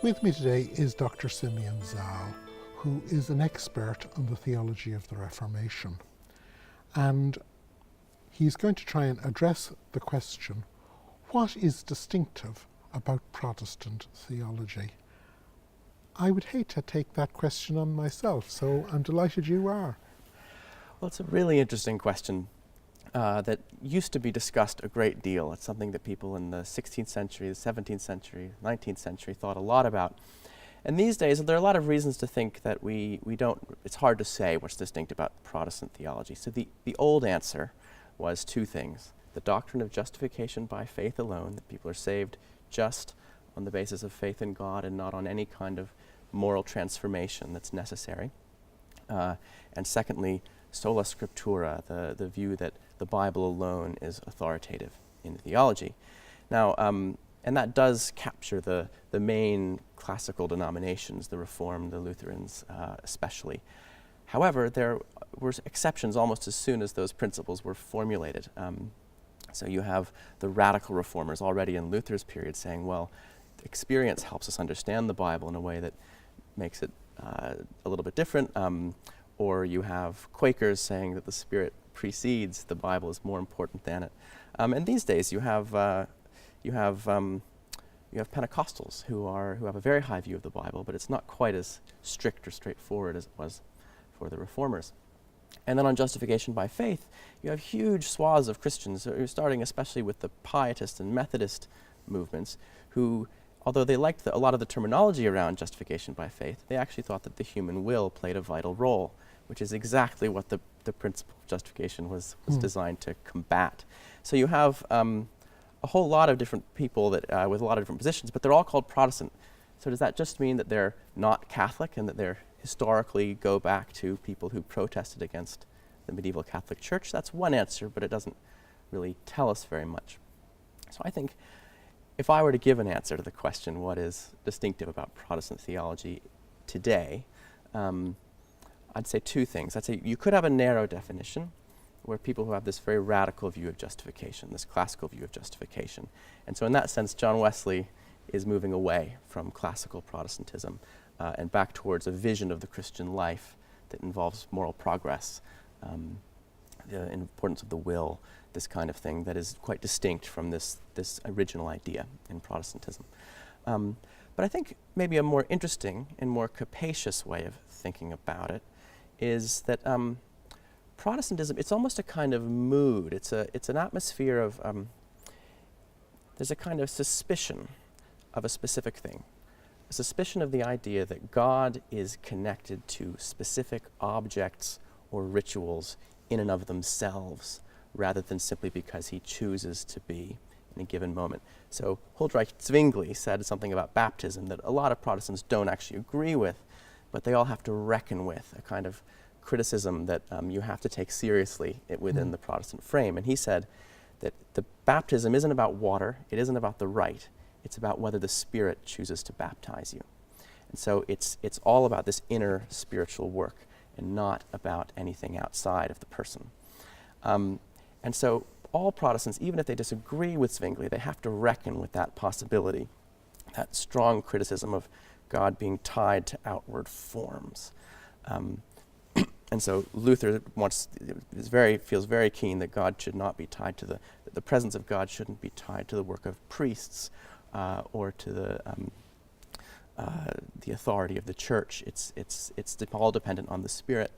With me today is Dr. Simeon Zahl, who is an expert on the theology of the Reformation. And he's going to try and address the question, what is distinctive about Protestant theology? I would hate to take that question on myself, so I'm delighted you are. Well, it's a really interesting question that used to be discussed a great deal. It's something that people in the 16th century, the 17th century, 19th century thought a lot about. And these days, there are a lot of reasons to think that we don't, it's hard to say what's distinct about Protestant theology. So the old answer was two things: the doctrine of justification by faith alone, that people are saved just on the basis of faith in God and not on any kind of moral transformation that's necessary. And secondly, sola scriptura, the view that the Bible alone is authoritative in theology. Now, and that does capture the main classical denominations, the Reformed, the Lutherans especially. However, there were exceptions almost as soon as those principles were formulated. So you have the radical reformers already in Luther's period saying, well, experience helps us understand the Bible in a way that makes it a little bit different. Or you have Quakers saying that the Spirit precedes the Bible, is more important than it. And these days you have Pentecostals who have a very high view of the Bible, but it's not quite as strict or straightforward as it was for the Reformers. And then on justification by faith, you have huge swaths of Christians, starting especially with the Pietist and Methodist movements, who, although they liked a lot of the terminology around justification by faith, they actually thought that the human will played a vital role, which is exactly what the principle of justification was designed to combat. So you have a whole lot of different people that with a lot of different positions, but they're all called Protestant. So does that just mean that they're not Catholic and that they're historically go back to people who protested against the medieval Catholic Church? That's one answer, but it doesn't really tell us very much. So I think if I were to give an answer to the question, what is distinctive about Protestant theology today, I'd say two things. I'd say you could have a narrow definition where people who have this very radical view of justification, this classical view of justification. And so in that sense, John Wesley is moving away from classical Protestantism and back towards a vision of the Christian life that involves moral progress, the importance of the will, this kind of thing that is quite distinct from this original idea in Protestantism. But I think maybe a more interesting and more capacious way of thinking about it is that Protestantism, it's almost a kind of mood. It's an atmosphere of, there's a kind of suspicion of a specific thing. A suspicion of the idea that God is connected to specific objects or rituals in and of themselves, rather than simply because he chooses to be in a given moment. So Huldreich Zwingli said something about baptism that a lot of Protestants don't actually agree with, but they all have to reckon with, a kind of criticism that you have to take seriously within the Protestant frame. And he said that the baptism isn't about water, it isn't about the rite, it's about whether the Spirit chooses to baptize you. And so it's all about this inner spiritual work and not about anything outside of the person. And so all Protestants, even if they disagree with Zwingli, they have to reckon with that possibility, that strong criticism of God being tied to outward forms. And so Luther feels very keen that God should not be tied to the presence of God shouldn't be tied to the work of priests or to the authority of the church. It's all dependent on the Spirit.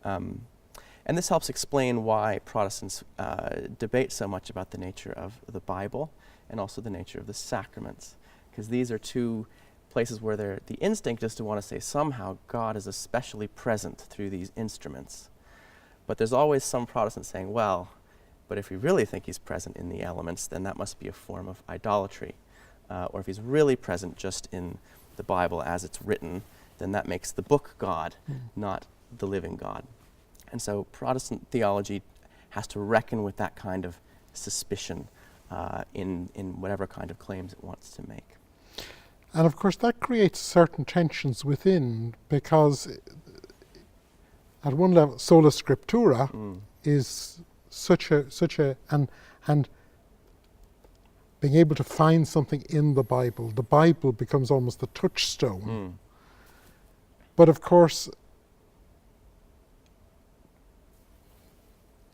And this helps explain why Protestants debate so much about the nature of the Bible and also the nature of the sacraments, because these are two places where the instinct is to want to say somehow God is especially present through these instruments. But there's always some Protestants saying, well, but if we really think he's present in the elements, then that must be a form of idolatry. Or if he's really present just in the Bible as it's written, then that makes the book God, not the living God. And so Protestant theology has to reckon with that kind of suspicion in whatever kind of claims it wants to make. And of course that creates certain tensions within, because at one level sola scriptura is such a and being able to find something in the Bible becomes almost the touchstone. But of course,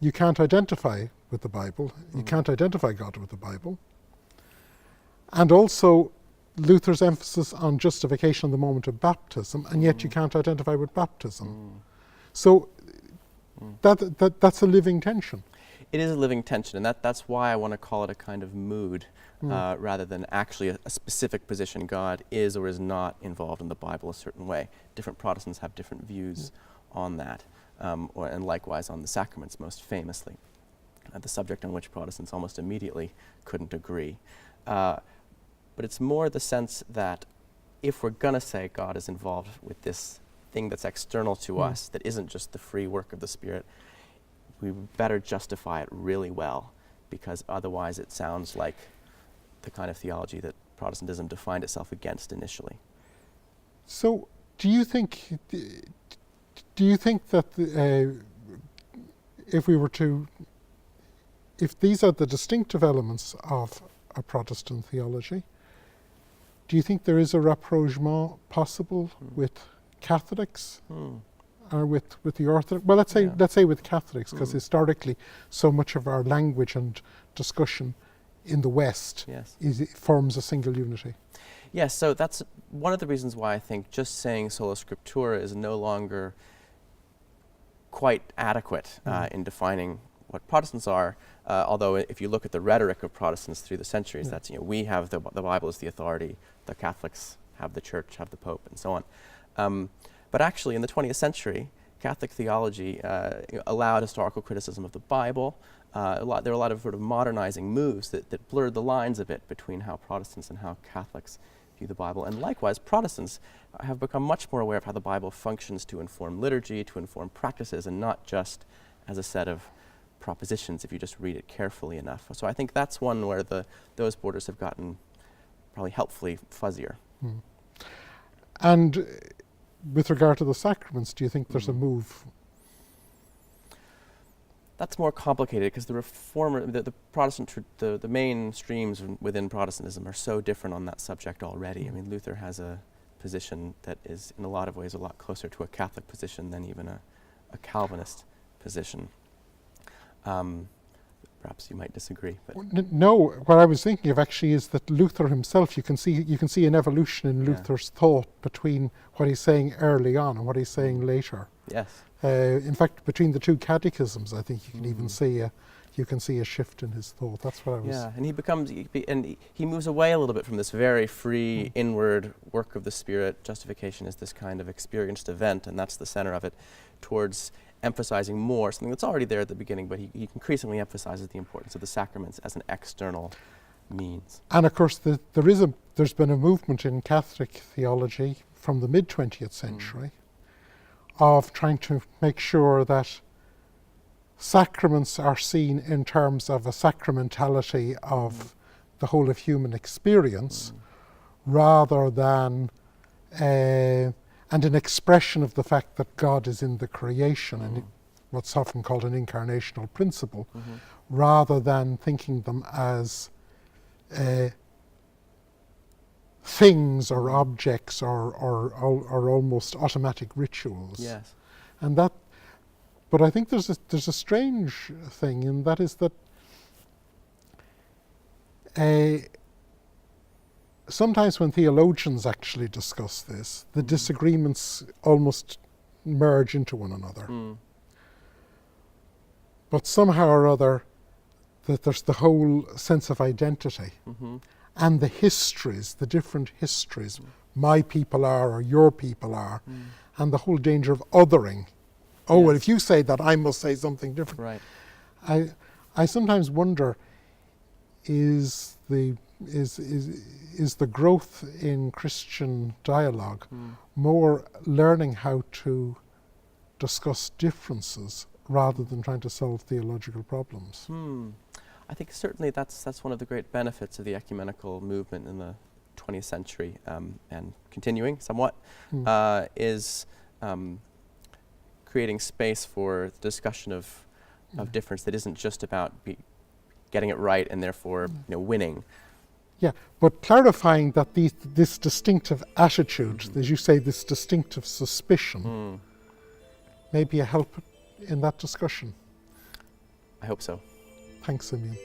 you can't identify with the Bible. You can't identify God with the Bible. And also, Luther's emphasis on justification in the moment of baptism, and yet you can't identify with baptism. So that's a living tension. It is a living tension, and that's why I want to call it a kind of mood rather than actually a specific position. God is or is not involved in the Bible a certain way. Different Protestants have different views on that, and likewise on the sacraments most famously, the subject on which Protestants almost immediately couldn't agree. But it's more the sense that if we're going to say God is involved with this thing that's external to us, that isn't just the free work of the Spirit, we better justify it really well, because otherwise it sounds like the kind of theology that Protestantism defined itself against initially. So do you think that if these are the distinctive elements of a Protestant theology, do you think there is a rapprochement possible with Catholics or with the Orthodox? Well, let's say with Catholics, because historically so much of our language and discussion in the West forms a single unity. Yes, so that's one of the reasons why I think just saying sola scriptura is no longer quite adequate in defining what Protestants are, although if you look at the rhetoric of Protestants through the centuries, that's, we have the Bible as the authority, the Catholics have the Church, have the Pope, and so on. But actually, in the 20th century, Catholic theology allowed historical criticism of the Bible. There were a lot of sort of modernizing moves that blurred the lines a bit between how Protestants and how Catholics view the Bible. And likewise, Protestants have become much more aware of how the Bible functions to inform liturgy, to inform practices, and not just as a set of propositions if you just read it carefully enough. So I think that's one where those borders have gotten probably helpfully fuzzier. And with regard to the sacraments, do you think there's a move? That's more complicated because the Protestant, the main streams within Protestantism are so different on that subject already. I mean, Luther has a position that is in a lot of ways a lot closer to a Catholic position than even a Calvinist position. Perhaps you might disagree, but no. What I was thinking of actually is that Luther himself, you can see an evolution in Luther's thought between what he's saying early on and what he's saying later. Yes. In fact, between the two catechisms, I think you can even see a shift in his thought. That's what I was. Yeah, and he moves away a little bit from this very free inward work of the Spirit. Justification is this kind of experienced event, and that's the center of it, towards emphasizing more something that's already there at the beginning, but he increasingly emphasizes the importance of the sacraments as an external means. And of course, there's been a movement in Catholic theology from the mid-20th century of trying to make sure that sacraments are seen in terms of a sacramentality of the whole of human experience, rather than and an expression of the fact that God is in the creation, and what's often called an incarnational principle, rather than thinking them as things or objects or almost automatic rituals. Yes. And that, but I think there's a strange thing, and that is that sometimes when theologians actually discuss this, the disagreements almost merge into one another. But somehow or other, that there's the whole sense of identity and the histories, the different histories, my people are or your people are, and the whole danger of othering. Oh, well, if you say that, I must say something different. Right. I sometimes wonder, is the growth in Christian dialogue more learning how to discuss differences rather than trying to solve theological problems? I think certainly that's one of the great benefits of the ecumenical movement in the 20th century, and continuing somewhat, is creating space for the discussion of difference that isn't just about getting it right and therefore winning, Yeah, but clarifying that this distinctive attitude, as you say, this distinctive suspicion, may be a help in that discussion. I hope so. Thanks, Simeon.